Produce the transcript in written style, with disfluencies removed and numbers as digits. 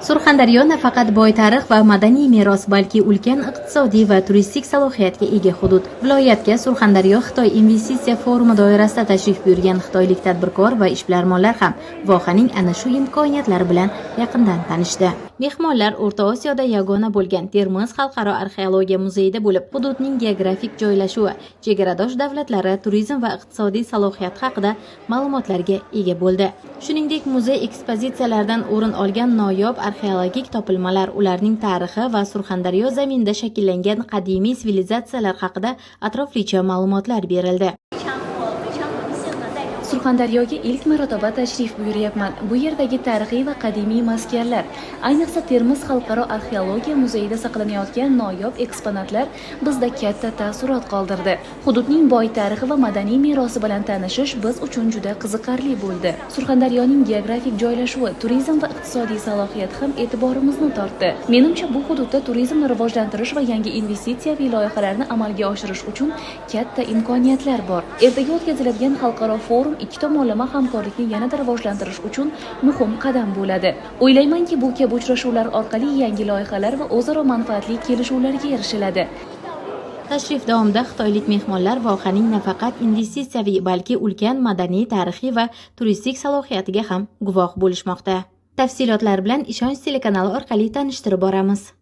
Surxondaryo nafaqat boy tarix va madaniy meros, balki ulkan iqtisodiy va turistik salohiyatga ega hudud. Viloyatga Surxondaryo Xitoy investitsiya forumi doirasida tashrif buyurgan xitoylik tadbirkor va ishbilarmonlar ham vohaning ana shu imkoniyatlari bilan yaqindan tanishdi. Mehmonlar O'rta Osiyoda yagona bo'lgan Termiz xalqaro arxeologiya muzeyida bo'lib, hududning geografik joylashuvi, chegaradosh davlatlari, turizm va iqtisodiy salohiyat haqida ma'lumotlarga ega bo'ldi. Shuningdek, muzey ekspozitsiyalaridan o'rin olgan noyob arxeologik topilmalar, ularning tarixi va Surxondaryo zaminida shakllangan qadimiy sivilizatsiyalar haqida atroflicha ma'lumotlar berildi. Surxondaryoga ilk marotaba tashrif buyuryapman. Bu yerdagi tarixiy va qadimiy maskanlar, ayniqsa Termiz xalqaro arxeologiya muzeyida saqlanayotgan noyob eksponatlar bizda katta taassurot qoldirdi. Hududning boy tarixi va madaniy merosi bilan tanishish biz uchun juda qiziqarli bo'ldi. Surxondaryoning geografik joylashuvi, turizm va iqtisodiy salohiyat ham e'tiborimizni tortdi. Menimcha, bu hududda turizmni rivojlantirish va yangi investitsiyaviy loyihalarni amalga oshirish uchun katta imkoniyatlar bor. Ertaga o'tkaziladigan xalqaro forum ikki tomonlama hamkorlikni yanada rivojlantirish uchun muhim qadam bo'ladi. O'ylaymanki, bu kabi uchrashuvlar orqali yangi loyihalar va o'zaro manfaatli kelishuvlarga erishiladi. Tashrif davomida xitoylik mehmonlar vohaning nafaqat investitsiyaviy, balki ulkan madaniy, tarixiy va turistik salohiyatiga ham guvoh bo'lishmoqda. Tafsilotlar bilan Ishonch telekanali orqali tanishtirib boramiz.